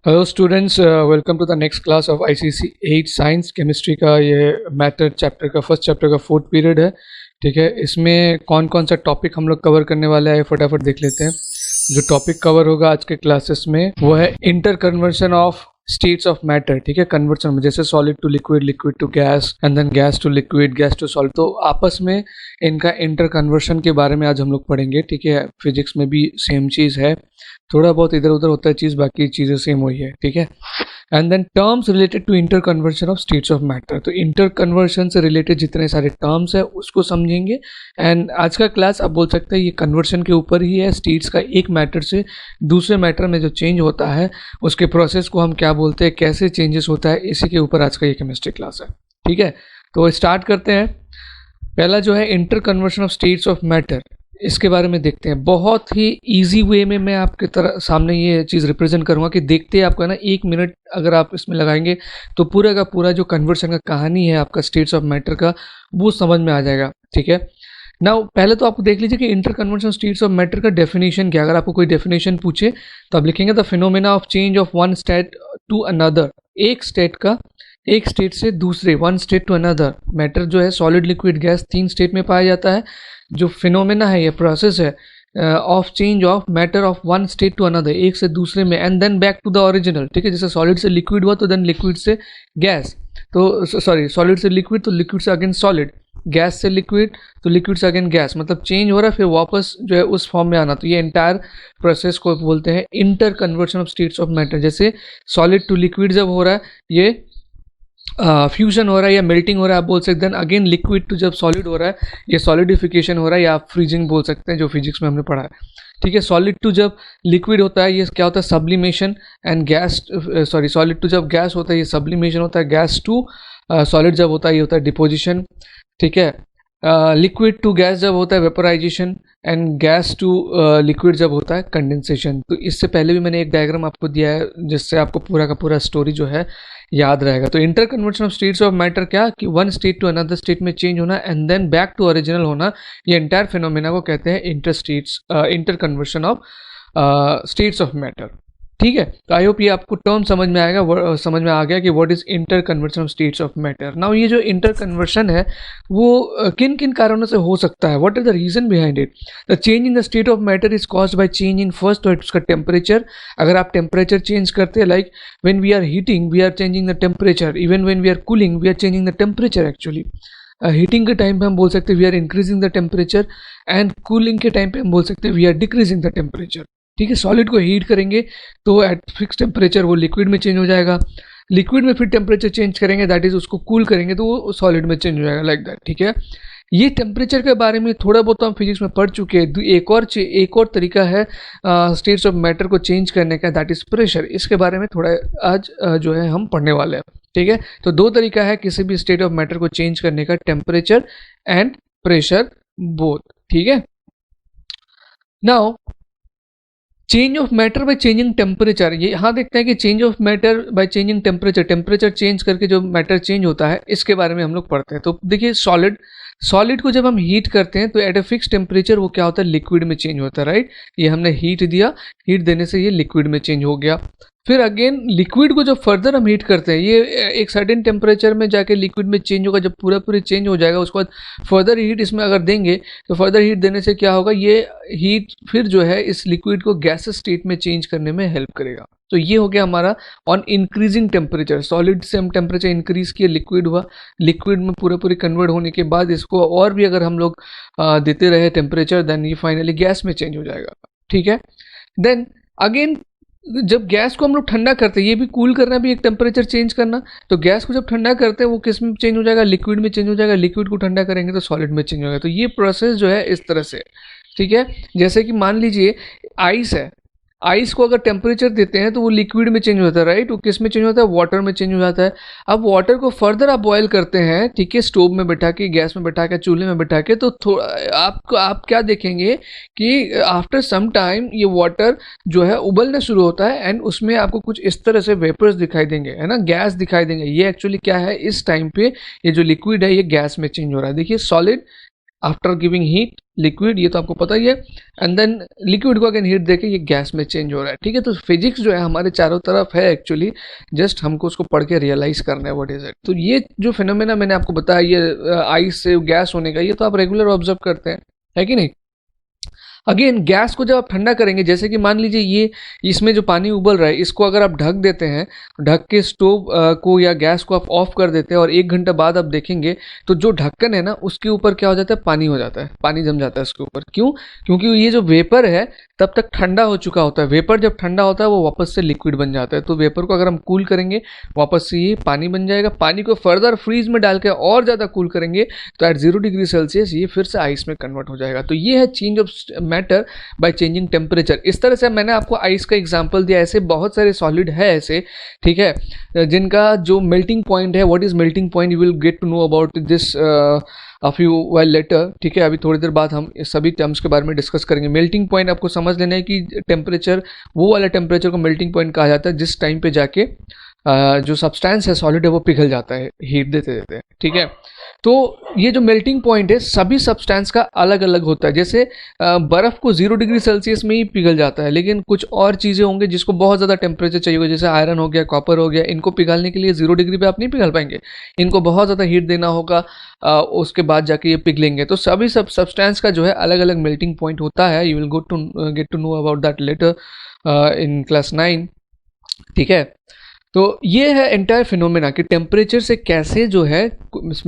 Hello students, welcome to the next class of ICC 8 science chemistry का ये matter chapter का first chapter का fourth period है। ठीक है, इसमें कौन कौन सा टॉपिक हम लोग कवर करने वाले हैं फटाफट देख लेते हैं। जो टॉपिक कवर होगा आज के क्लासेस में वो है interconversion of states of matter. ठीक है, कन्वर्शन में जैसे solid to liquid, liquid to gas and then gas to liquid, gas to solid, तो आपस में इनका इंटर कन्वर्शन के बारे में आज हम लोग पढ़ेंगे। ठीक है, फिजिक्स में भी सेम चीज़ है, थोड़ा बहुत इधर उधर होता है चीज़, बाकी चीज़ें सेम हुई है। ठीक है, and then terms related to interconversion of states of matter. तो इंटर कन्वर्शन से रिलेटेड जितने सारे टर्म्स है उसको समझेंगे। एंड आज का क्लास आप बोल सकते हैं ये कन्वर्शन के ऊपर ही है, स्टेट्स का एक मैटर से दूसरे मैटर में जो चेंज होता है उसके प्रोसेस को हम क्या बोलते हैं, कैसे चेंजेस होता है, इसी के ऊपर आज का ये केमिस्ट्री क्लास है। ठीक है, तो स्टार्ट करते हैं। पहला जो है interconversion of states of matter, इसके बारे में देखते हैं। बहुत ही इजी वे में मैं आपके तरह सामने ये चीज़ रिप्रेजेंट करूँगा कि देखते हैं आपका ना 1 मिनट अगर आप इसमें लगाएंगे तो पूरा का पूरा जो कन्वर्शन का कहानी है आपका स्टेट्स ऑफ मैटर का वो समझ में आ जाएगा। ठीक है, नाउ पहले तो आपको देख लीजिए कि interconversion states of matter का डेफिनेशन क्या। अगर आपको कोई डेफिनेशन पूछे तो आप लिखेंगे the phenomena of change of one state to another. एक स्टेट से दूसरे, one state to another. Matter जो है सॉलिड, लिक्विड, गैस, 3 स्टेट में पाया जाता है। जो फिनोमेना है, ये प्रोसेस है of change of matter of one state to another, एक से दूसरे में, and then back to the original. ठीक है, जैसे सॉलिड से लिक्विड हुआ तो देन लिक्विड से गैस, तो सॉरी सॉलिड से लिक्विड तो लिक्विड से अगेन सॉलिड, गैस से लिक्विड तो लिक्विड से अगेन गैस, मतलब चेंज हो रहा है फिर वापस जो है उस फॉर्म में आना। तो ये एंटायर प्रोसेस को बोलते हैं interconversion of states of matter. जैसे सॉलिड टू लिक्विड जब हो रहा है ये फ्यूजन हो रहा है या मेल्टिंग हो रहा है आप बोल सकते हैं। अगेन लिक्विड टू जब सॉलिड हो रहा है ये सॉलिडिफिकेशन हो रहा है या आप फ्रीजिंग बोल सकते हैं, जो फिजिक्स में हमने पढ़ा है। ठीक है, सॉलिड टू जब लिक्विड होता है ये क्या होता है, sublimation. And gas sorry solid to जब गैस होता है ये सब्लिमेशन होता है। गैस टू सॉलिड जब होता है ये होता है डिपोजिशन। ठीक है, लिक्विड टू गैस जब होता है vaporisation, and gas to liquid जब होता है कंडेंसेशन। तो इससे पहले भी मैंने एक डायग्राम आपको दिया है जिससे आपको पूरा का पूरा स्टोरी जो है याद रहेगा। तो interconversion of states of matter क्या कि one state to another state में चेंज होना and then back to original होना, ये एंटायर फिनोमेना को कहते हैं interconversion of states of matter. ठीक है, तो आई होप ये आपको टर्म समझ में आ गया कि what is inter conversion of states of matter. Now ये जो इंटर कन्वर्शन है वो किन किन कारणों से हो सकता है, what is the reason behind it. The change in the state of matter is caused by change in first, तो उसका टेम्परेचर। अगर आप टेम्परेचर चेंज करते हैं, like when we are heating we are changing the temperature, even when we are cooling we are changing the temperature. Actually heating के time पे हम बोल सकते हैं we are increasing the temperature, and cooling के time पे हम बोल सकते हैं we are decreasing the temperature. ठीक है, सॉलिड को हीट करेंगे तो एट फिक्स टेम्परेचर वो लिक्विड में चेंज हो जाएगा, लिक्विड में फिर टेम्परेचर चेंज करेंगे दैट इज उसको कूल करेंगे तो वो सॉलिड में चेंज हो जाएगा, लाइक दैट। ठीक है, ये टेम्परेचर के बारे में थोड़ा बहुत तो हम फिजिक्स में पढ़ चुके हैं। एक और तरीका है स्टेट्स ऑफ मैटर को चेंज करने का, दैट इज प्रेशर। इसके बारे में थोड़ा आज जो है हम पढ़ने वाले हैं। ठीक है, तो 2 तरीका है किसी भी स्टेट ऑफ मैटर को चेंज करने का, टेम्परेचर एंड प्रेशर बोथ। ठीक है, now change of matter by changing temperature, ये यहाँ देखते हैं कि change of matter by changing temperature, temperature change करके जो मैटर चेंज होता है इसके बारे में हम लोग पढ़ते हैं। तो देखिए सॉलिड को जब हम हीट करते हैं तो एट अ फिक्स टेम्परेचर वो क्या होता है, लिक्विड में चेंज होता है, राइट। ये हमने हीट दिया, हीट देने से ये लिक्विड में चेंज हो गया। फिर अगेन लिक्विड को जब फर्दर हम हीट करते हैं ये एक सर्टेन टेम्परेचर में जाके लिक्विड में चेंज होगा, जब पूरा चेंज हो जाएगा उसके बाद फर्दर हीट इसमें अगर देंगे तो फर्दर हीट देने से क्या होगा, ये हीट फिर जो है इस लिक्विड को गैस स्टेट में चेंज करने में हेल्प करेगा। तो ये हो गया हमारा ऑन इंक्रीजिंग टेम्परेचर। सॉलिड से हम टेम्परेचर इंक्रीज किया, लिक्विड हुआ, लिक्विड में पूरे कन्वर्ट होने के बाद इसको और भी अगर हम लोग देते रहे टेम्परेचर देन ये फाइनली गैस में चेंज हो जाएगा। ठीक है, देन अगेन जब गैस को हम लोग ठंडा करते हैं, ये भी कूल करना भी एक टेम्परेचर चेंज करना, तो गैस को जब ठंडा करते हैं वो किस में चेंज हो जाएगा, लिक्विड में चेंज हो जाएगा, लिक्विड को ठंडा करेंगे तो सॉलिड में चेंज हो जाएगा। तो ये प्रोसेस जो है इस तरह से। ठीक है, जैसे कि मान लीजिए आइस है, आइस को अगर टेम्परेचर देते हैं तो वो लिक्विड में चेंज होता है, राइट। वो किस में चेंज होता है, वाटर में चेंज हो जाता है। अब वाटर को फर्दर आप बॉयल करते हैं, ठीक है, स्टोव में बैठा के, गैस में बैठा के, चूल्हे में बैठा के, तो थोड़ा आप क्या देखेंगे कि आफ्टर सम टाइम ये वाटर जो है उबलना शुरू होता है एंड उसमें आपको कुछ इस तरह से वेपर्स दिखाई देंगे, है ना, गैस दिखाई देंगे। ये एक्चुअली क्या है, इस टाइम पे ये जो लिक्विड है ये गैस में चेंज हो रहा है। देखिए solid after giving heat liquid, ये तो आपको पता ही है, एंड देन लिक्विड को अगेन हीट देके ये गैस में चेंज हो रहा है, ठीक है। तो फिजिक्स जो है हमारे चारों तरफ है एक्चुअली, जस्ट हमको उसको पढ़ के रियलाइज करना है व्हाट इज इट। तो ये जो फिनोमेना मैंने आपको बताया, ये आइस से गैस होने का, ये तो आप रेगुलर ऑब्जर्व करते हैं, है कि नहीं। अगेन गैस को जब आप ठंडा करेंगे, जैसे कि मान लीजिए ये इसमें जो पानी उबल रहा है, इसको अगर आप ढक देते हैं, ढक के स्टोव को या गैस को आप ऑफ कर देते हैं, और 1 घंटा बाद आप देखेंगे तो जो ढक्कन है ना उसके ऊपर क्या हो जाता है, पानी हो जाता है, पानी जम जाता है उसके ऊपर। क्यों? क्योंकि ये जो वेपर है तब तक ठंडा हो चुका होता है। वेपर जब ठंडा होता है वो वापस से लिक्विड बन जाता है। तो वेपर को अगर हम कूल करेंगे वापस से ये पानी बन जाएगा। पानी को फर्दर फ्रीज में डाल के और ज़्यादा कूल करेंगे तो एट 0 डिग्री सेल्सियस ये फिर से आइस में कन्वर्ट हो जाएगा। तो ये है change of matter by changing temperature. इस तरह से मैंने आपको आइस का एग्जाम्पल दिया। ऐसे बहुत सारे सॉलिड है ऐसे, ठीक है, जिनका जो मेल्टिंग पॉइंट है, what is melting point, you will get to know about this a few while later, ठीक है। अभी थोड़ी देर बाद हम इस सभी टर्म्स के बारे में डिस्कस करेंगे। मेल्टिंग पॉइंट आपको समझ लेना है कि टेम्परेचर, वो वाला टेम्परेचर को मेल्टिंग पॉइंट कहा जाता है जिस टाइम पे जाके जो सब्सटेंस है, सॉलिड है, वो पिघल जाता है हीट देते देते, ठीक है। तो ये जो मेल्टिंग पॉइंट है सभी सब्सटेंस का अलग अलग होता है। जैसे बर्फ़ को 0 डिग्री सेल्सियस में ही पिघल जाता है, लेकिन कुछ और चीज़ें होंगी जिसको बहुत ज़्यादा टेम्परेचर चाहिए होगा, जैसे आयरन हो गया, कॉपर हो गया, इनको पिघलने के लिए 0 डिग्री पे आप नहीं पिघल पाएंगे, इनको बहुत ज़्यादा हीट देना होगा, उसके बाद जाके ये पिघलेंगे। तो सभी सब्सटेंस का जो है अलग अलग मेल्टिंग पॉइंट होता है। You will get to know about that later in class 9, ठीक है। तो ये है एंटायर फिनोमेना कि टेम्परेचर से कैसे जो है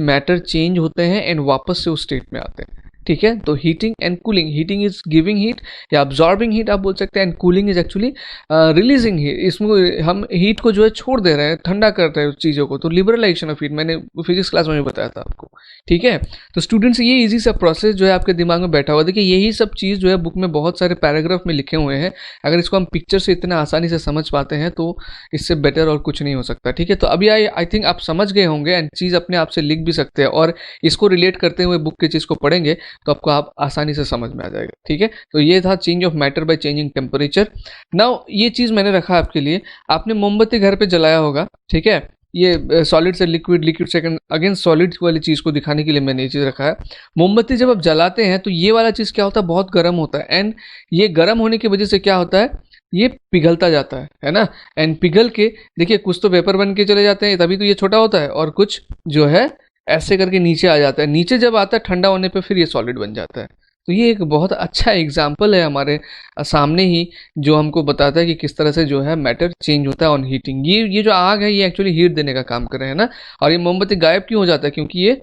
मैटर चेंज होते हैं एंड वापस से उस स्टेट में आते हैं, ठीक है। तो heating and cooling, heating is giving heat या अब्जॉर्बिंग हीट आप बोल सकते हैं, and cooling is actually releasing heat. इसमें हम हीट को जो है छोड़ दे रहे हैं, ठंडा कर रहे हैं उस चीज़ों को। तो लिबरलाइजेशन ऑफ हीट मैंने फिजिक्स क्लास में भी बताया था आपको, ठीक है। तो स्टूडेंट्स ये इजी सा प्रोसेस जो है आपके दिमाग में बैठा हुआ, देखिए यही सब चीज़ जो है बुक में बहुत सारे पैराग्राफ में लिखे हुए हैं। अगर इसको हम पिक्चर से इतना आसानी से समझ पाते हैं तो इससे बेटर और कुछ नहीं हो सकता, ठीक है। तो अभी आई थिंक आप समझ गए होंगे एंड चीज़ अपने आप से लिख भी सकते हैं, और इसको रिलेट करते हुए बुक की चीज़ को पढ़ेंगे तो आपको आप आसानी से समझ में आ जाएगा, ठीक है। तो ये था change of matter by changing temperature. Now ये चीज़ मैंने रखा आपके लिए, आपने मोमबत्ती घर पे जलाया होगा, ठीक है। ये सॉलिड से लिक्विड, लिक्विड से अगेन सॉलिड वाली चीज़ को दिखाने के लिए मैंने ये चीज़ रखा है। मोमबत्ती जब आप जलाते हैं तो ये वाला चीज़ क्या होता है, बहुत गर्म होता है, एंड ये गर्म होने की वजह से क्या होता है, ये पिघलता जाता है ना। एंड पिघल के देखिए कुछ तो वेपर बन के चले जाते हैं, तभी तो ये छोटा होता है, और कुछ जो है ऐसे करके नीचे आ जाता है। नीचे जब आता है ठंडा होने पे फिर ये सॉलिड बन जाता है। तो ये एक बहुत अच्छा एग्जाम्पल है हमारे सामने ही, जो हमको बताता है कि किस तरह से जो है मैटर चेंज होता है ऑन हीटिंग। ये जो आग है ये एक्चुअली हीट देने का काम कर रहे हैं ना। और ये मोमबत्ती गायब क्यों हो जाता है, क्योंकि ये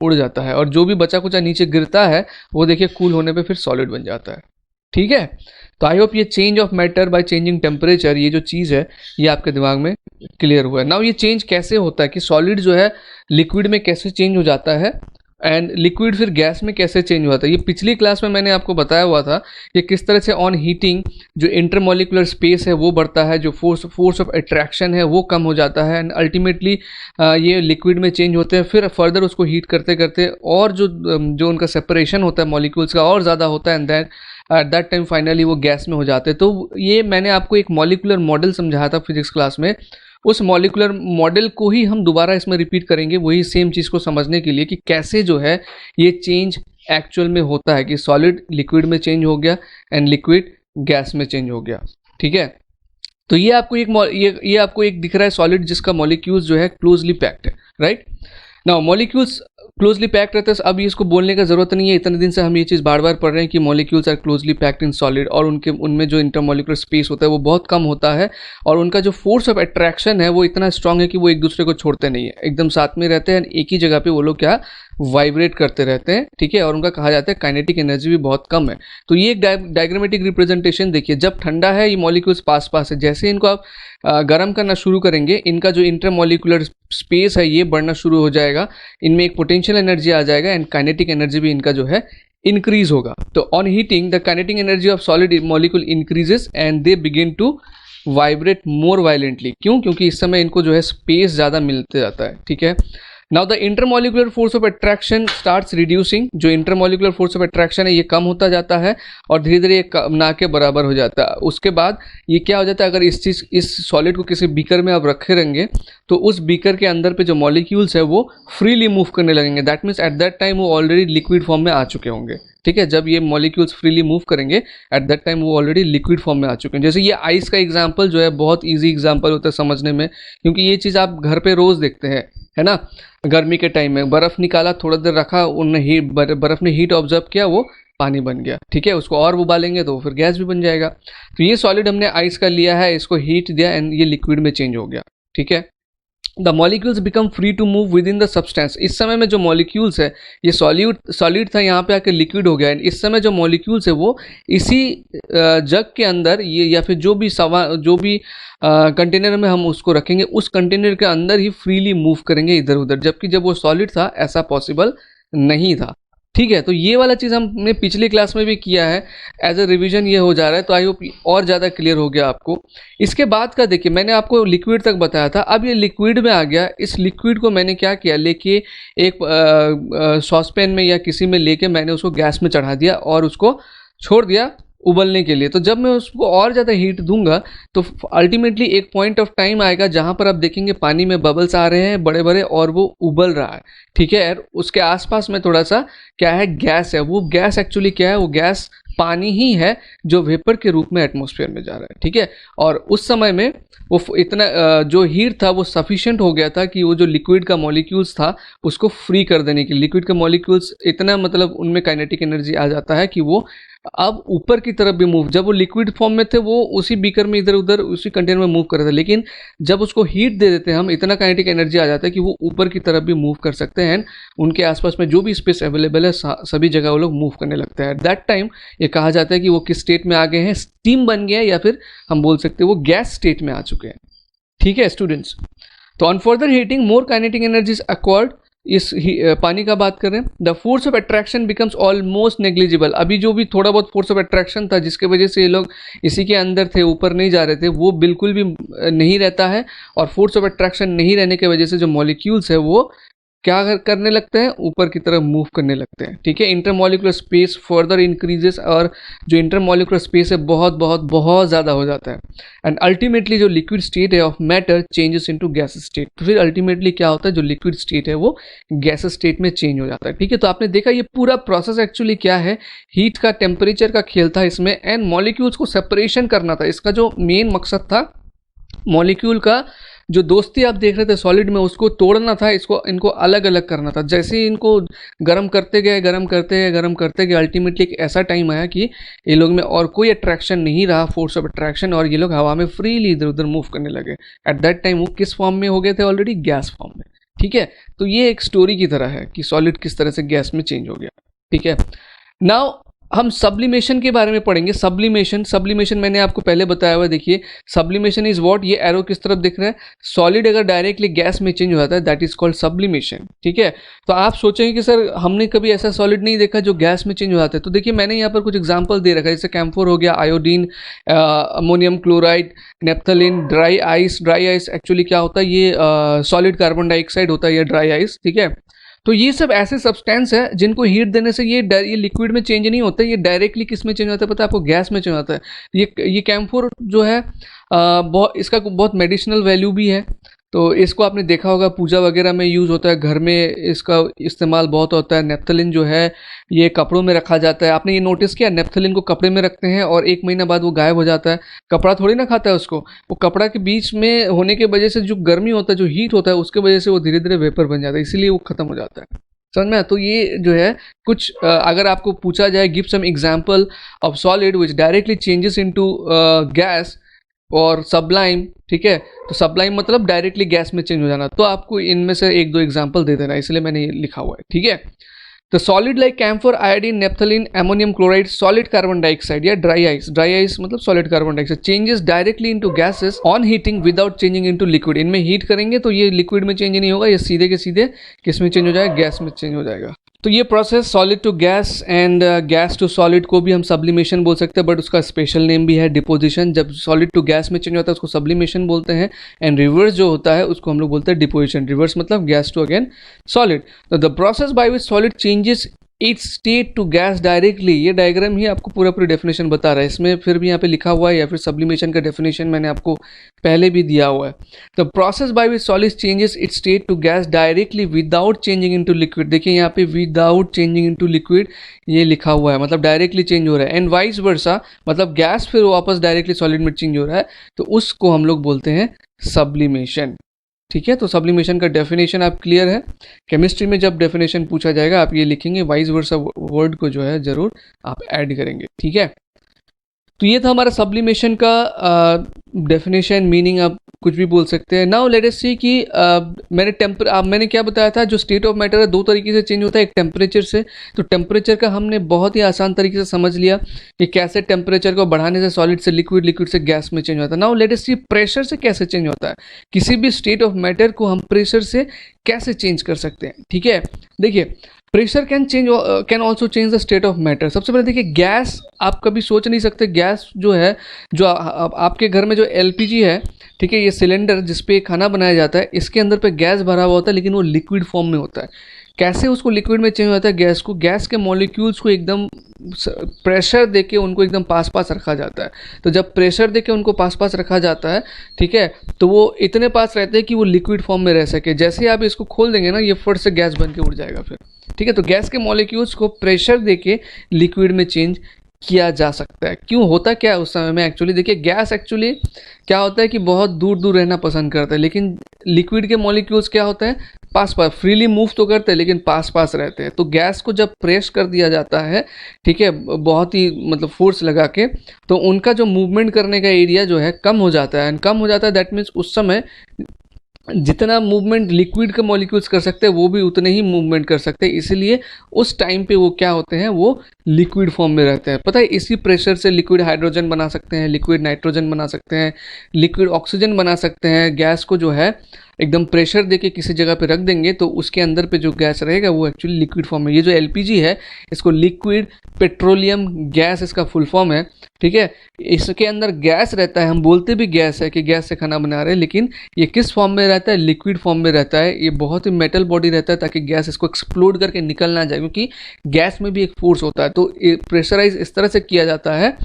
उड़ जाता है, और जो भी बचा कुचा नीचे गिरता है वो देखिए कूल होने पे फिर सॉलिड बन जाता है, ठीक है। तो आई होप ये change of matter by changing temperature, ये जो चीज़ है ये आपके दिमाग में क्लियर हुआ है। नाउ ये चेंज कैसे होता है कि सॉलिड जो है लिक्विड में कैसे चेंज हो जाता है, एंड लिक्विड फिर गैस में कैसे चेंज हुआ था। ये पिछली क्लास में मैंने आपको बताया हुआ था कि किस तरह से ऑन हीटिंग जो इंटरमोलिकुलर स्पेस है वो बढ़ता है, जो फोर्स ऑफ अट्रैक्शन है वो कम हो जाता है, एंड अल्टीमेटली ये लिक्विड में चेंज होते हैं। फिर फर्दर उसको हीट करते करते और जो उनका सेपरेशन होता है मॉलिक्यूल्स का और ज़्यादा होता है, and then at that time finally वो गैस में हो जाते हैं। तो ये मैंने आपको एक मॉलिक्यूलर मॉडल समझाया था फिजिक्स क्लास में। उस मॉलिक्यूलर मॉडल को ही हम दोबारा इसमें रिपीट करेंगे, वही सेम चीज़ को समझने के लिए कि कैसे जो है ये चेंज एक्चुअल में होता है, कि सॉलिड लिक्विड में चेंज हो गया एंड लिक्विड गैस में चेंज हो गया, ठीक है। तो ये आपको ये आपको एक दिख रहा है सॉलिड जिसका मॉलिक्यूल्स जो है क्लोजली पैक्ड है, right. Now molecules closely packed रहते हैं, अब इसको बोलने का जरूरत नहीं है, इतने दिन से हम ये चीज़ बार बार पढ़ रहे हैं कि molecules are closely packed in solid, और उनमें जो इंटरमॉलिक्यूलर स्पेस होता है वो बहुत कम होता है, और उनका जो फोर्स ऑफ अट्रैक्शन है वो इतना स्ट्रांग है कि वो एक दूसरे को छोड़ते नहीं है, एकदम साथ में रहते हैं, एक ही जगह पे वो लोग क्या वाइब्रेट करते रहते हैं, ठीक है। और उनका कहा जाता है काइनेटिक एनर्जी भी बहुत कम है। तो ये एक डायग्रामेटिक रिप्रेजेंटेशन देखिए, जब ठंडा है ये मॉलिक्यूल्स पास पास है, जैसे इनको आप गर्म करना शुरू करेंगे इनका जो इंटरमॉलिक्यूलर स्पेस है ये बढ़ना शुरू हो जाएगा, इनमें एक पोटेंशियल एनर्जी आ जाएगा, एंड काइनेटिक एनर्जी भी इनका जो है इंक्रीज होगा। तो on heating the kinetic energy of solid molecule increases and they begin to vibrate more violently. क्यों? क्योंकि इस समय इनको जो है स्पेस ज़्यादा मिलते जाता है, ठीक है। Now the intermolecular force of attraction starts reducing, जो इंटरमोलिकुलर फोर्स ऑफ अट्रैक्शन है ये कम होता जाता है और धीरे धीरे ये ना के बराबर हो जाता है। उसके बाद ये क्या हो जाता है, अगर इस सॉलिड को किसी बीकर में आप रखे रहेंगे तो उस बीकर के अंदर पे जो मॉलिक्यूल्स है वो फ्रीली मूव करने लगेंगे। That means eight that time वो ऑलरेडी लिक्विड फॉर्म में आ चुके होंगे। ठीक है, जब ये मॉलिक्यूल्स फ्रीली मूव करेंगे एट दैट टाइम वो ऑलरेडी लिक्विड फॉर्म में आ चुके हैं। जैसे ये आइस का एग्जांपल जो है बहुत इजी एग्जांपल होता है समझने में, क्योंकि ये चीज़ आप घर पे रोज़ देखते हैं, है ना। गर्मी के टाइम में बर्फ़ निकाला, थोड़ा देर रखा, उन्हें बर्फ़ ने हीट ऑब्जर्व किया, वो पानी बन गया। ठीक है, उसको और उबालेंगे तो फिर गैस भी बन जाएगा। तो ये सॉलिड हमने आइस का लिया है, इसको हीट दिया एंड ये लिक्विड में चेंज हो गया। ठीक है, the molecules become free to move within the substance. इस समय में जो मॉलिक्यूल्स है ये सॉलिड था, यहाँ पे आके लिक्विड हो गया है। इस समय जो मॉलिक्यूल्स है वो इसी जग के अंदर ये या फिर जो भी कंटेनर में हम उसको रखेंगे उस कंटेनर के अंदर ही फ्रीली मूव करेंगे इधर उधर, जबकि जब वो सॉलिड था ऐसा पॉसिबल नहीं था। ठीक है, तो ये वाला चीज़ हमने पिछली क्लास में भी किया है, एज अ रिवीजन ये हो जा रहा है, तो आई होप और ज़्यादा क्लियर हो गया आपको। इसके बाद का देखिए, मैंने आपको लिक्विड तक बताया था, अब ये लिक्विड में आ गया। इस लिक्विड को मैंने क्या किया, लेके एक सॉसपैन में या किसी में लेके मैंने उसको गैस में चढ़ा दिया और उसको छोड़ दिया उबलने के लिए। तो जब मैं उसको और ज़्यादा हीट दूंगा तो अल्टीमेटली एक पॉइंट ऑफ टाइम आएगा जहाँ पर आप देखेंगे पानी में बबल्स आ रहे हैं बड़े बड़े और वो उबल रहा है। ठीक है, और उसके आसपास में थोड़ा सा क्या है, गैस है। वो गैस एक्चुअली क्या है, वो गैस पानी ही है जो वेपर के रूप में एटमॉस्फेयर में जा रहा है। ठीक है, और उस समय में वो इतना जो हीट था वो सफिशिएंट हो गया था कि वो जो लिक्विड का मॉलिक्यूल्स था उसको फ्री कर देने के लिए। लिक्विड का मॉलिक्यूल्स इतना मतलब उनमें काइनेटिक एनर्जी आ जाता है कि वो अब ऊपर की तरफ भी मूव, जब वो लिक्विड फॉर्म में थे वो उसी बीकर में इधर उधर उसी कंटेनर में मूव कर रहे थे, लेकिन जब उसको हीट दे देते हैं हम, इतना काइनेटिक एनर्जी आ जाता है कि वो ऊपर की तरफ भी मूव कर सकते हैं। उनके आसपास में जो भी स्पेस अवेलेबल है सभी जगह वो लोग मूव करने लगते हैं। एट दैट टाइम ये कहा जाता है कि वो किस स्टेट में आ गए हैं, स्टीम बन गया है, या फिर हम बोल सकते हैं वो गैस स्टेट में आ चुके हैं। ठीक है स्टूडेंट्स, तो on further heating more kinetic energy is acquired. इस पानी का बात करें, the force of attraction becomes almost negligible. अभी जो भी थोड़ा बहुत फोर्स ऑफ अट्रैक्शन था जिसके वजह से ये लोग इसी के अंदर थे, ऊपर नहीं जा रहे थे, वो बिल्कुल भी नहीं रहता है। और फोर्स ऑफ अट्रैक्शन नहीं रहने की वजह से जो मॉलिक्यूल्स है वो क्या करने लगते हैं, ऊपर की तरफ मूव करने लगते हैं। ठीक है, इंटरमॉलिकुलर स्पेस फर्दर इंक्रीजेस, और जो इंटरमॉलिकुलर स्पेस है बहुत बहुत बहुत ज़्यादा हो जाता है। एंड अल्टीमेटली जो लिक्विड स्टेट है of matter changes into gas state. तो फिर अल्टीमेटली क्या होता है, जो लिक्विड स्टेट है वो गैस स्टेट में चेंज हो जाता है। ठीक है, तो आपने देखा ये पूरा प्रोसेस एक्चुअली क्या है, हीट का टेम्परेचर का खेल था इसमें, एंड मॉलिक्यूल्स को सेपरेशन करना था। इसका जो मेन मकसद था, मॉलिक्यूल का जो दोस्ती आप देख रहे थे सॉलिड में, उसको तोड़ना था, इनको अलग अलग करना था। जैसे ही इनको गर्म करते गए अल्टीमेटली एक ऐसा टाइम आया कि ये लोग में और कोई अट्रैक्शन नहीं रहा, फोर्स ऑफ अट्रैक्शन, और ये लोग हवा में फ्रीली इधर उधर मूव करने लगे। एट दैट टाइम वो किस फॉर्म में हो गए थे, ऑलरेडी गैस फॉर्म में। ठीक है, तो ये एक स्टोरी की तरह है कि सॉलिड किस तरह से गैस में चेंज हो गया। ठीक है, नाउ हम सब्लिमेशन के बारे में पढ़ेंगे। सब्लिमेशन मैंने आपको पहले बताया हुआ, देखिए सब्लिमेशन इज व्हाट, ये एरो किस तरफ दिख रहा है, सॉलिड अगर डायरेक्टली गैस में चेंज हो जाता है दैट इज कॉल्ड सब्लिमेशन। ठीक है, तो आप सोचेंगे कि सर हमने कभी ऐसा सॉलिड नहीं देखा जो गैस में चेंज हो जाता है। तो देखिए मैंने यहाँ पर कुछ एग्जाम्पल दे रखा है, जैसे कैम्फोर हो गया, iodine, ammonium chloride, naphthalene, dry ice actually क्या होता है, ये सॉलिड कार्बन डाइऑक्साइड होता है, ये ड्राई आइस। ठीक है, तो ये सब ऐसे सब्सटेंस है जिनको हीट देने से ये लिक्विड में चेंज नहीं होता है, ये डायरेक्टली किस में चेंज होता है पता है आपको, गैस में चेंज होता है। ये कैम्फोर जो है इसका बहुत मेडिसिनल वैल्यू भी है, तो इसको आपने देखा होगा पूजा वगैरह में यूज़ होता है, घर में इसका इस्तेमाल बहुत होता है। नेप्थलीन जो है ये कपड़ों में रखा जाता है। आपने ये नोटिस किया, नेप्थलीन को कपड़े में रखते हैं और 1 महीना बाद वो गायब हो जाता है। कपड़ा थोड़ी ना खाता है उसको, वो कपड़ा के बीच में होने की वजह से जो गर्मी होता है, जो हीट होता है, उसके वजह से वो धीरे धीरे वेपर बन जाता है, इसीलिए वो खत्म हो जाता है। समझ में? तो ये जो है कुछ अगर आपको पूछा जाए, give some example of solid which directly changes into gas और सब्लाइम। ठीक है, तो सब्लाइम मतलब डायरेक्टली गैस में चेंज हो जाना, तो आपको इनमें से 1-2 एग्जाम्पल दे देना, इसलिए मैंने ये लिखा हुआ है। ठीक है, तो solid like camphor, iodine, naphthalene, ammonium chloride, solid carbon dioxide या ड्राई आइस मतलब solid carbon dioxide changes directly into gases on heating without changing into liquid. इनमें हीट करेंगे तो ये लिक्विड में चेंज नहीं होगा, ये सीधे के सीधे किस में चेंज हो जाएगा, गैस में चेंज हो जाएगा। तो ये process solid to gas and gas to solid को भी हम सब्लिमेशन बोल सकते हैं, बट उसका स्पेशल नेम भी है डिपोजिशन। जब सॉलिड टू गैस में चेंज होता है उसको सब्लिमेशन बोलते हैं, एंड रिवर्स जो होता है उसको हम लोग बोलते हैं डिपोजिशन। रिवर्स मतलब गैस टू अगेन सॉलिड। तो the process by which solid changes its state to gas directly, ये डायग्राम ही आपको पूरा पूरी डेफिनेशन बता रहा है। इसमें फिर भी यहाँ पे लिखा हुआ है, या फिर सब्लिमेशन का डेफिनेशन मैंने आपको पहले भी दिया हुआ है। The process by which solid changes its state to gas directly without changing into liquid. देखिए यहाँ पे विदाउट चेंजिंग इनटू लिक्विड ये लिखा हुआ है, मतलब डायरेक्टली चेंज हो रहा है। एंड वाइस वर्सा, मतलब गैस फिर वापस डायरेक्टली सॉलिड में चेंज हो रहा है, तो उसको हम लोग बोलते हैं सब्लिमेशन। ठीक है, तो सब्लिमेशन का डेफिनेशन आप क्लियर है। केमिस्ट्री में जब डेफिनेशन पूछा जाएगा आप ये लिखेंगे, वाइस वर्सा वर्ड को जो है जरूर आप ऐड करेंगे। ठीक है, तो ये था हमारा सब्लिमेशन का डेफिनेशन, मीनिंग आप कुछ भी बोल सकते हैं। नाउ लेट अस सी कि मैंने क्या बताया था, जो स्टेट ऑफ मैटर है दो तरीके से चेंज होता है, एक टेम्परेचर से। तो टेम्परेचर का हमने बहुत ही आसान तरीके से समझ लिया कि कैसे टेम्परेचर को बढ़ाने से सॉलिड से लिक्विड, लिक्विड से गैस में चेंज होता है। नाउ लेट अस सी प्रेशर से कैसे चेंज होता है। किसी भी स्टेट ऑफ मैटर को हम प्रेशर से कैसे चेंज कर सकते हैं। ठीक है, देखिए pressure can also change the state of matter. सबसे पहले देखिए गैस, आप कभी सोच नहीं सकते गैस जो है, जो आपके घर में जो एलपीजी है, ठीक है, ये सिलेंडर जिसपे खाना बनाया जाता है, इसके अंदर पे गैस भरा हुआ होता है, लेकिन वो लिक्विड फॉर्म में होता है। कैसे उसको लिक्विड में चेंज होता है गैस को, गैस के मॉलिक्यूल्स को एकदम प्रेशर देके उनको एकदम पास पास रखा जाता है। तो जब प्रेशर देके उनको पास पास रखा जाता है, ठीक है, तो वो इतने पास रहते हैं कि वो लिक्विड फॉर्म में रह सके। जैसे ही आप इसको खोल देंगे ना, ये फट से गैस बन के उड़ जाएगा फिर। ठीक है, तो गैस के मॉलिक्यूल्स को प्रेशर देके लिक्विड में चेंज किया जा सकता है। क्यों होता क्या है उस समय में, एक्चुअली देखिए गैस एक्चुअली क्या होता है कि बहुत दूर दूर रहना पसंद करता है, लेकिन लिक्विड के मॉलिक्यूल्स क्या होता है, पास पास फ्रीली मूव तो करते हैं लेकिन पास पास रहते हैं। तो गैस को जब प्रेस कर दिया जाता है, ठीक है, बहुत ही मतलब फोर्स लगा के, तो उनका जो मूवमेंट करने का एरिया जो है कम हो जाता है। एंड कम हो जाता है दैट मीन्स उस समय जितना मूवमेंट लिक्विड के मॉलिक्यूल्स कर सकते हैं वो भी उतने ही मूवमेंट कर सकते हैं, इसलिए उस टाइम पे वो क्या होते हैं, वो लिक्विड फॉर्म में रहते हैं। पता है, इसी प्रेशर से लिक्विड हाइड्रोजन बना सकते हैं, लिक्विड नाइट्रोजन बना सकते हैं, लिक्विड ऑक्सीजन बना सकते हैं। गैस को जो है एकदम प्रेशर देके किसी जगह पे रख देंगे तो उसके अंदर पे जो गैस रहेगा वो एक्चुअली लिक्विड फॉर्म में। ये जो एलपीजी है इसको लिक्विड पेट्रोलियम गैस इसका फुल फॉर्म है। ठीक है, इसके अंदर गैस रहता है, हम बोलते भी गैस है कि गैस से खाना बना रहे हैं, लेकिन ये किस फॉर्म में रहता है, लिक्विड फॉर्म में रहता है। ये बहुत ही मेटल बॉडी रहता है ताकि गैस इसको एक्सप्लोड करके निकल ना जाए, क्योंकि गैस में भी एक फोर्स होता है। तो प्रेशराइज इस तरह से किया जाता है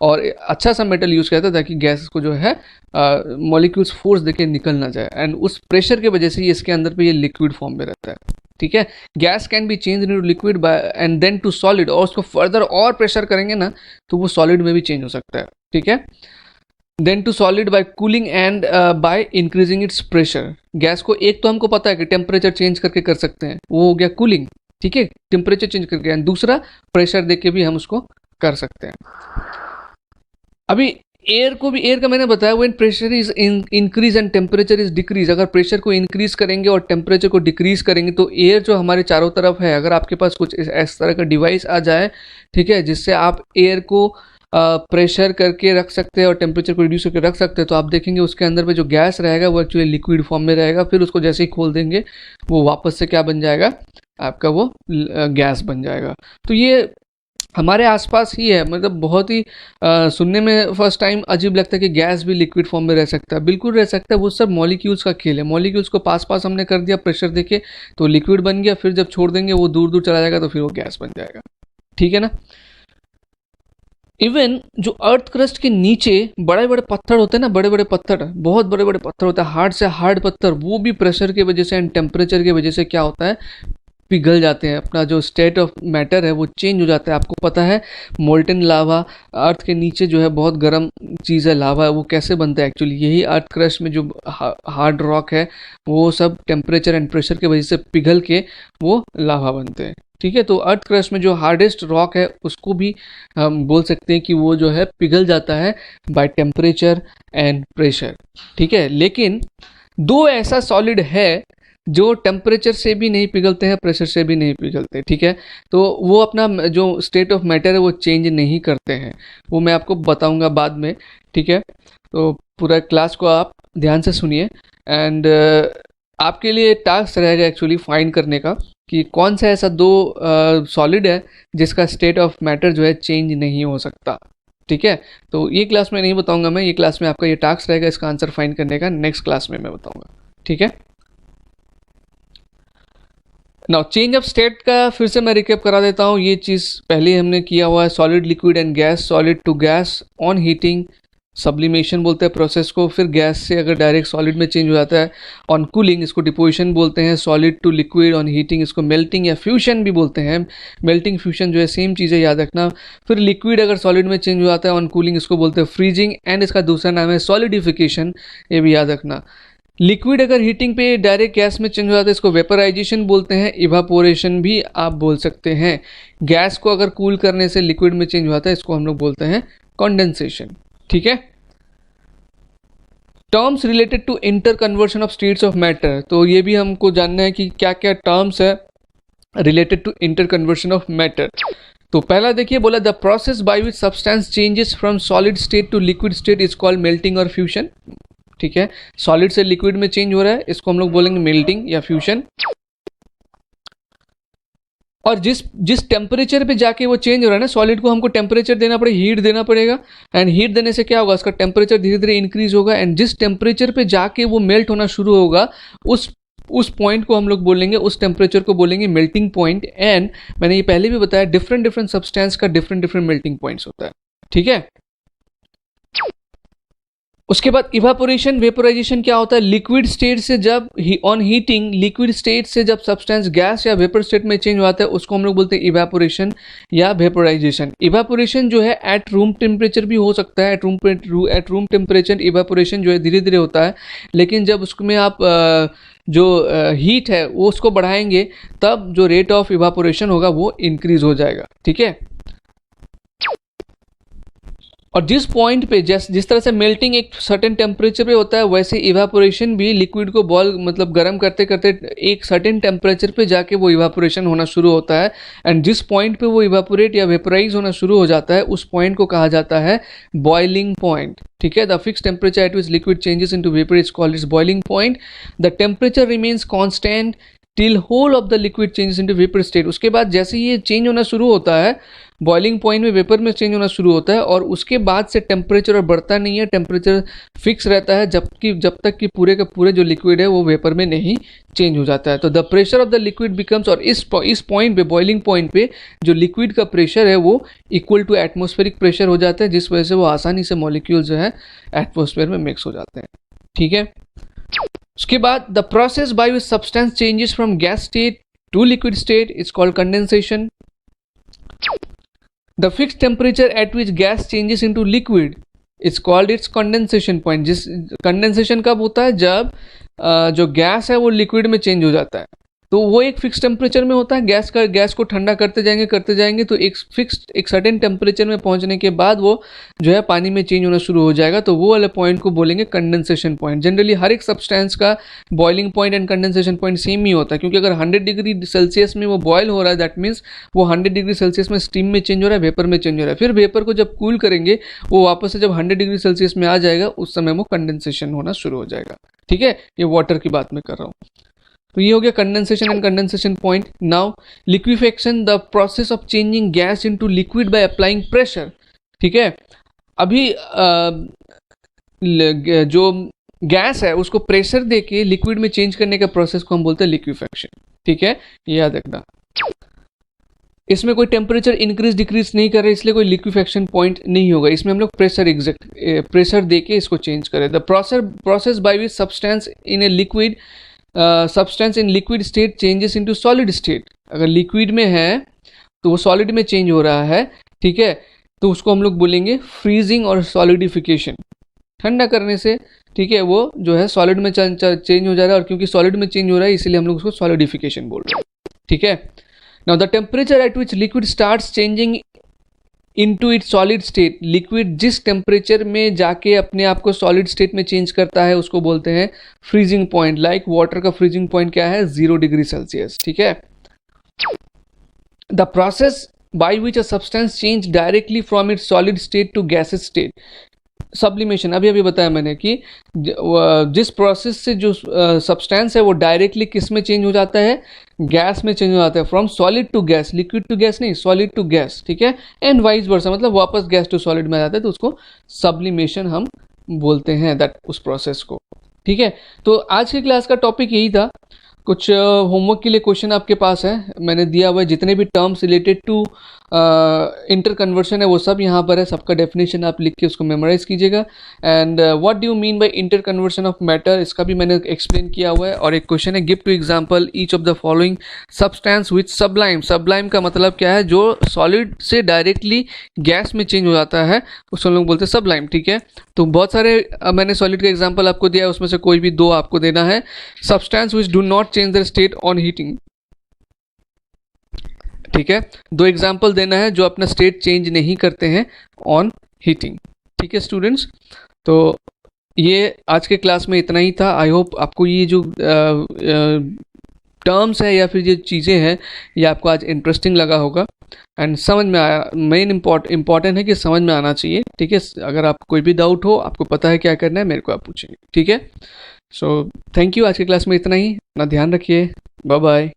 और अच्छा सा मेटल यूज़ किया जाता है ताकि गैस को जो है मॉलिक्यूल्स फोर्स देके निकल ना जाए, एंड उस प्रेशर की वजह से ये इसके अंदर पे ये लिक्विड फॉर्म में रहता है। ठीक है, gas can be change into liquid by and then to solid, और उसको फर्दर और प्रेशर करेंगे ना तो वो सॉलिड में भी चेंज हो सकता है। ठीक है, then to solid by cooling and by increasing its pressure. Gas को एक तो हमको पता है कि टेम्परेचर चेंज करके कर सकते हैं, वो हो गया कूलिंग। ठीक है, टेम्परेचर चेंज करके, एंड दूसरा प्रेशर देके भी हम उसको कर सकते हैं। अभी एयर का मैंने बताया, when pressure is increase and temperature is decrease. अगर प्रेशर को इंक्रीज करेंगे और टेम्परेचर को डिक्रीज करेंगे तो एयर जो हमारे चारों तरफ है, अगर आपके पास कुछ इस तरह का डिवाइस आ जाए, ठीक है, जिससे आप एयर को प्रेशर करके रख सकते हैं और टेम्परेचर को रिड्यूस करके रख सकते हैं, तो आप देखेंगे उसके अंदर में जो गैस रहेगा वो एक्चुअली लिक्विड फॉर्म में रहेगा। फिर उसको जैसे ही खोल देंगे वो वापस से क्या बन जाएगा, आपका वो गैस बन जाएगा। तो ये हमारे आसपास ही है, मतलब बहुत ही सुनने में फर्स्ट टाइम अजीब लगता है कि गैस भी लिक्विड फॉर्म में रह सकता है। बिल्कुल रह सकता है, वो सब मॉलिक्यूल्स का खेल है। मॉलिक्यूल्स को पास पास हमने कर दिया प्रेशर देके तो लिक्विड बन गया, फिर जब छोड़ देंगे वो दूर दूर चला जाएगा तो फिर वो गैस बन जाएगा। ठीक है ना। इवन जो अर्थ क्रस्ट के नीचे बड़े बड़े पत्थर होते हैं ना, बड़े बड़े पत्थर, बहुत बड़े बड़े पत्थर होते हैं, हार्ड से हार्ड पत्थर, वो भी प्रेशर की वजह से एंड टेम्परेचर की वजह से क्या होता है, पिघल जाते हैं। अपना जो स्टेट ऑफ मैटर है वो चेंज हो जाता है। आपको पता है मोल्टेन लावा, अर्थ के नीचे जो है बहुत गर्म चीज़ है लावा, वो कैसे बनता है एक्चुअली, यही अर्थ क्रस्ट में जो हार्ड रॉक है वो सब टेम्परेचर एंड प्रेशर की वजह से पिघल के वो लावा बनते हैं। ठीक है, तो अर्थ क्रस्ट में जो हार्डेस्ट रॉक है उसको भी हम बोल सकते हैं कि वो जो है पिघल जाता है बाय टेम्परेचर एंड प्रेशर। ठीक है, लेकिन दो ऐसा सॉलिड है जो टेम्परेचर से भी नहीं पिघलते हैं, प्रेशर से भी नहीं पिघलते। ठीक है, तो वो अपना जो स्टेट ऑफ मैटर है वो चेंज नहीं करते हैं, वो मैं आपको बताऊंगा बाद में। ठीक है, तो पूरा क्लास को आप ध्यान से सुनिए। एंड आपके लिए टास्क रहेगा एक्चुअली फाइंड करने का कि कौन सा ऐसा दो सॉलिड है जिसका स्टेट ऑफ मैटर जो है चेंज नहीं हो सकता। ठीक है, तो ये क्लास में नहीं बताऊंगा मैं, ये क्लास में आपका ये टास्क रहेगा, इसका आंसर फाइंड करने का नेक्स्ट क्लास में मैं बताऊंगा। ठीक है, नाउ चेंज ऑफ स्टेट का फिर से मैं रिकेप करा देता हूँ। ये चीज़ पहले हमने किया हुआ है, solid liquid and gas, solid to gas on heating, sublimation बोलते हैं प्रोसेस को। फिर गैस से अगर डायरेक्ट सॉलिड में चेंज हो जाता है ऑन कूलिंग, इसको डिपोजिशन बोलते हैं। Solid to liquid on heating, इसको मेल्टिंग या फ्यूशन भी बोलते हैं। मेल्टिंग फ्यूशन जो है सेम चीज़ है, याद रखना। फिर लिक्विड अगर सॉलिड में चेंज हो जाता है ऑन कूलिंग, इसको बोलते हैं फ्रीजिंग, एंड इसका दूसरा नाम है सॉलिडिफिकेशन, ये भी याद रखना। लिक्विड अगर हीटिंग पे डायरेक्ट गैस में चेंज हो जाता है, इसको वेपराइजेशन बोलते हैं, इवापोरेशन भी आप बोल सकते हैं। गैस को अगर कूल करने से लिक्विड में चेंज हो जाता है, इसको हम लोग बोलते हैं कंडेंसेशन। ठीक है, terms related to interconversion of states of matter, तो ये भी हमको जानना है कि क्या क्या टर्म्स है related to interconversion of matter. तो पहला देखिए, बोला the process by which substance changes from solid state to liquid state is called melting और फ्यूशन। ठीक है, सॉलिड से लिक्विड में चेंज हो रहा है, इसको हम लोग बोलेंगे मेल्टिंग या फ्यूशन। और जिस टेम्परेचर पे जाके वो चेंज हो रहा है ना, सॉलिड को हमको टेम्परेचर देना पड़ेगा, हीट देना पड़ेगा, एंड हीट देने से क्या होगा, उसका टेम्परेचर धीरे धीरे इंक्रीज होगा, एंड जिस टेम्परेचर पे जाके वो मेल्ट होना शुरू होगा उस पॉइंट को हम लोग बोलेंगे, उस टेम्परेचर को बोलेंगे मेल्टिंग पॉइंट। एंड मैंने ये पहले भी बताया, डिफरेंट डिफरेंट सब्सटेंस का डिफरेंट डिफरेंट मेल्टिंग पॉइंट्स होता है। ठीक है, उसके बाद इवापोरेशन वेपोराइजेशन क्या होता है, लिक्विड स्टेट से जब ऑन हीटिंग, लिक्विड स्टेट से जब सब्सटेंस गैस या वेपर स्टेट में चेंज होता है, उसको हम लोग बोलते हैं इवापोरेशन या वेपोराइजेशन। इवापोरेशन जो है एट रूम टेम्परेचर भी हो सकता है, एट रूम टेम्परेचर इवापोरेशन जो है धीरे धीरे होता है, लेकिन जब उसमें आप जो हीट है वो उसको बढ़ाएंगे, तब जो रेट ऑफ इवापोरेशन होगा वो इंक्रीज हो जाएगा। ठीक है, और जिस पॉइंट पे जिस तरह से मेल्टिंग एक सर्टेन टेम्परेचर पे होता है, वैसे इवापोरेशन भी लिक्विड को बॉयल मतलब गर्म करते करते एक सर्टेन टेम्परेचर पे जाके वो इवापोरेशन होना शुरू होता है, एंड जिस पॉइंट पे वो इवापोरेट या वेपराइज होना शुरू हो जाता है, उस पॉइंट को कहा जाता है बॉइलिंग पॉइंट। ठीक है, the fix temperature at which liquid changes into vapour is called is boiling point. The temperature remains constant till whole of the liquid changes into vapour state. उसके बाद जैसे ये चेंज होना शुरू होता है, बॉइलिंग पॉइंट में वेपर में चेंज होना शुरू होता है, और उसके बाद से टेम्परेचर और बढ़ता नहीं है, टेम्परेचर फिक्स रहता है जब तक कि पूरे का पूरे जो लिक्विड है वो वेपर में नहीं चेंज हो जाता है। तो the pressure of the liquid becomes, और इस पॉइंट पे, बॉइलिंग पॉइंट पे जो लिक्विड का प्रेशर है वो इक्वल टू एटमॉस्फेरिक प्रेशर हो जाता है, जिस वजह से वो आसानी से मॉलिक्यूल जो है एटमॉस्फेयर में मिक्स हो जाते हैं। ठीक है, उसके बाद the process by which substance changes from gas state to liquid state is called condensation. The fixed temperature at which gas changes into liquid is called its condensation point। जिस condensation कब होता है, जब जो गैस है वो liquid में change हो जाता है, तो वो एक फिक्स टेम्परेचर में होता है। गैस को ठंडा करते जाएंगे तो एक सर्टेन टेम्परेचर में पहुंचने के बाद वो जो है पानी में चेंज होना शुरू हो जाएगा, तो वो वाले पॉइंट को बोलेंगे कंडेंसेशन पॉइंट। जनरली हर एक सब्सटेंस का boiling point and condensation point same ही होता है, क्योंकि अगर 100 डिग्री सेल्सियस में वो बॉयल हो रहा है, दैट मीन्स वो 100 डिग्री सेल्सियस में स्टीम में चेंज हो रहा है, वेपर में चेंज हो रहा है। फिर वेपर को जब कूल करेंगे, वो वापस से जब 100 डिग्री सेल्सियस में आ जाएगा, उस समय वो कंडेंसेशन होना शुरू हो जाएगा। ठीक है, ये वाटर की बात मैं कर रहा हूँ। तो ये हो गया condensation and condensation point. Now liquefaction, the process of changing gas into liquid by applying pressure. ठीक है, अभी जो गैस है उसको प्रेशर देके लिक्विड में चेंज करने का प्रोसेस को हम बोलते हैं लिक्विफेक्शन। ठीक है, ये याद रखना। इसमें कोई टेम्परेचर इंक्रीज डिक्रीज नहीं कर रहे, इसलिए कोई लिक्विफेक्शन पॉइंट नहीं होगा। इसमें हम लोग प्रेशर देके इसको चेंज करें। The process by which substance in a liquid substance in liquid state changes into solid state. अगर लिक्विड में है तो वो सॉलिड में चेंज हो रहा है। ठीक है, तो उसको हम लोग बोलेंगे फ्रीजिंग और सॉलिडिफिकेशन। ठंडा करने से ठीक है वो जो है सॉलिड में चेंज हो जा रहा है, और क्योंकि सॉलिड में चेंज हो रहा है इसलिए हम लोग उसको सॉलिडिफिकेशन बोल रहे हैं। ठीक है, now the temperature at which liquid starts changing into its solid state. Liquid जिस टेम्परेचर में जाके अपने आप को सॉलिड स्टेट में चेंज करता है उसको बोलते हैं फ्रीजिंग पॉइंट। लाइक वाटर का फ्रीजिंग पॉइंट क्या है, 0 डिग्री सेल्सियस। ठीक है, the process by which a substance change directly from its solid state to gases state. Sublimation अभी अभी बताया मैंने कि जिस प्रोसेस से जो सब्सटेंस है वो डायरेक्टली किस में चेंज हो जाता है, गैस में चेंज हो जाता है, from solid to gas, liquid to gas नहीं, सॉलिड टू गैस, ठीक है, एंड वाइस वर्सा, मतलब वापस गैस टू सॉलिड में आ जाता है, तो उसको सब्लिमेशन हम बोलते हैं, दैट उस प्रोसेस को, ठीक है। तो आज की क्लास का टॉपिक यही था। कुछ होमवर्क के लिए क्वेश्चन आपके पास है, मैंने दिया हुआ है, जितने भी terms related to interconversion है वो सब यहाँ पर है, सबका डेफिनेशन आप लिख के उसको मेमोराइज कीजिएगा। And what do you mean by inter conversion of matter, इसका भी मैंने एक्सप्लेन किया हुआ है। और एक क्वेश्चन है, give two example each of the following substance which sublime, sublime का मतलब क्या है, जो सॉलिड से डायरेक्टली गैस में चेंज हो जाता है, उसको हम लोग बोलते हैं सब्लाइम, ठीक है। तो बहुत सारे मैंने सॉलिड का एग्जाम्पल आपको दिया है, उसमें से कोई भी दो आपको देना है। Substance which do not change their state on heating, ठीक है, दो एग्जाम्पल देना है जो अपना स्टेट चेंज नहीं करते हैं ऑन हीटिंग, ठीक है स्टूडेंट्स। तो ये आज के क्लास में इतना ही था। आई होप आपको ये जो टर्म्स है या फिर ये चीज़ें हैं ये आपको आज इंटरेस्टिंग लगा होगा एंड समझ में आया। मेन इम्पॉर्टेंट है कि समझ में आना चाहिए, ठीक है। अगर आपको कोई भी डाउट हो, आपको पता है क्या करना है, मेरे को आप पूछेंगे, ठीक है। सो थैंक यू, आज की क्लास में इतना ही, अपना ध्यान रखिए, बाय बाय।